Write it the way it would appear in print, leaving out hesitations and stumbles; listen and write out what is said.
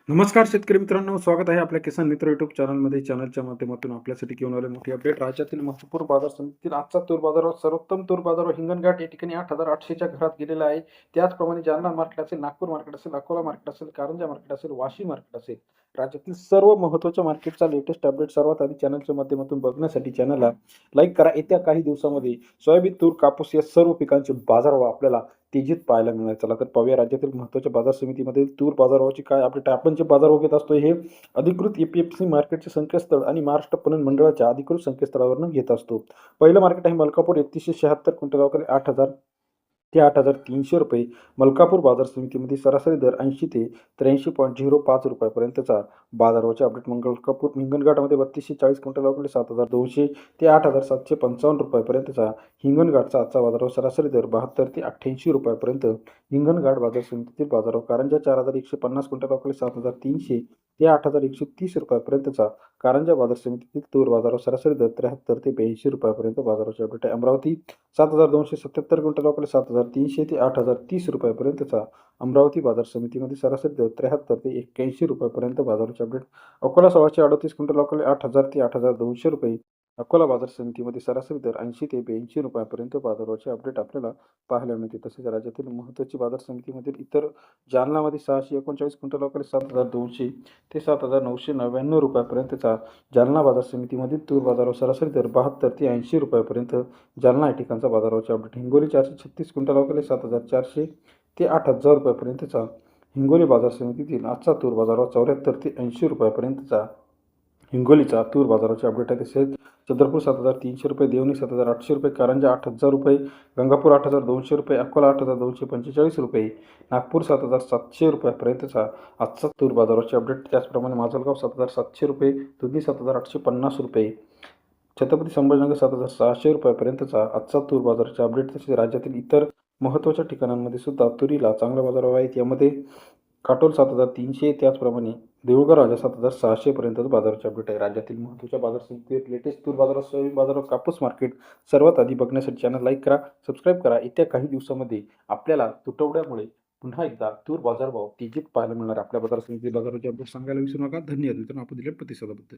नमस्कार शेतकरी मित्रांनो, स्वागत आहे आपल्या किसान मित्र युट्यूब चॅनलमध्ये. चॅनलच्या माध्यमातून आपल्यासाठी घेऊन आले मोठी अपडेट. राज्यातील महत्त्वपूर्ण बाजार समितीतील आजचा तूर बाजारावर सर्वोत्तम तूर बाजारावर हिंगणघाट या ठिकाणी 8,800च्या घरात गेलेला आहे. त्याचप्रमाणे जालना मार्केट असेल, नागपूर मार्केट असेल, अकोला मार्केट असेल, कारंजा मार्केट असेल, वाशिम मार्केट असेल, राज्यातील सर्व महत्त्वाच्या मार्केटचा लेटेस्ट अपडेट सर्वात आधी चॅनलच्या माध्यमातून बघण्यासाठी चॅनलला लाईक करा. येत्या काही दिवसामध्ये सोयाबीन, तूर, कापूस या सर्व पिकांचे बाजारभाव आपल्याला तेजीत पाहायला मिळणार. चला तर पाहूया राज्यातील महत्त्वाच्या बाजार समितीमध्ये तूर बाजारभावाची काय अपडेट आहे. आपण जे बाजारभाव घेत असतो हे अधिकृत एपीएमसी मार्केटचे संकेतस्थळ आणि महाराष्ट्र पणन मंडळाच्या अधिकृत संकेतस्थळावरून घेत असतो. पहिलं मार्केट आहे मलकापूर 3176 क्विंटल 8,000 ते 8,300 रुपये. मलकापूर बाजार समितीमध्ये सरासरी दर 80 ते 83.05 रुपयापर्यंतचा बाजारभावाचे अपडेट. मलकापूर हिंगणघाटमध्ये 3240 क्विंटल 7,200 ते 8,755 रुपयापर्यंतचा हिंगणघाटचा आजचा बाजारभाव. सरासरी दर 72 ते 88 रुपयापर्यंत हिंगणघाट बाजार समितीतील बाजारभाव. कारंजा 4,150 क्विंटल 7,300 ते 8,130 रुपयापर्यंतचा कारंजा बाजार समितीतील तूर बाजारभाव. सरासरी दर 73 ते 82 रुपयापर्यंत बाजाराचे अपडेट आहे. अमरावती 7,277 क्विंटल 7,300 ते 8,030 रुपयापर्यंतचा अमरावती बाजार समितीमध्ये सरासरी दर 73 ते 81 रुपयापर्यंत बाजाराचे अपडेट. अकोला 638 क्विंटल 8,000 ते 8,200 रुपये. अकोला बाजार समितीमध्ये सरासरी दर 80 ते 82 रुपयापर्यंत बाजाराचे अपडेट आपल्याला पाहायला मिळते. तसेच राज्यातील महत्त्वाची बाजार समितीमधील इतर जालनामध्ये 639 क्विंटल 7,200 ते 7,999 रुपयापर्यंतचा जालना बाजार समितीमधील तूर बाजारावर. सरासरी दर 72 ते 80 रुपयापर्यंत जालना या ठिकाणचा बाजाराचे अपडेट. हिंगोली 436 क्विंटल 7,400 ते 8,000 रुपयापर्यंतचा हिंगोली बाजार समितीतील आजचा तूर बाजारावर. 74 ते 80 रुपयापर्यंतचा हिंगोलीचा तूर बाजाराचे अपडेट आहे. तसेच चंद्रपूर 7,300 रुपये, देवणी 7,800 रुपये, कारंजा 8,000 रुपये, गंगापूर 8,200 रुपये, अकोला 8,245 रुपये, नागपूर 7,700 रुपयापर्यंतचा आजचा तूर बाजाराचे अपडेट. त्याचप्रमाणे माजलगाव 7,700 रुपये, दुधनी 7,850 रुपये, छत्रपती संभाजीनगर 7,600 रुपयापर्यंतचा आजचा तूर बाजाराचे अपडेट. तसेच राज्यातील इतर महत्त्वाच्या ठिकाणांमध्ये सुद्धा तुरीला चांगला बाजारभाव आहेत. यामध्ये काटोल 7,300, त्याचप्रमाणे देऊळगाव राजा 7,600 पर्यंत बाजाराचे अपडेट आहे. राज्यातील महत्त्वाच्या बाजार समितीत लेटेस्ट तूर बाजारात, सोयाबीन बाजारात, कापूस मार्केट सर्वात आधी बघण्यासाठी चॅनल लाईक करा, सबस्क्राईब करा. येत्या काही दिवसामध्ये आपल्याला तुटवड्यामुळे पुन्हा एकदा तूर बाजारभाव तेजीत पाहायला मिळणार. आपल्या बाजार समिती बाजाराचे अपडेट सांगायला विसरू नका. धन्यवाद मित्रांनो, आपण दिलेल्या प्रतिसादाबद्दल.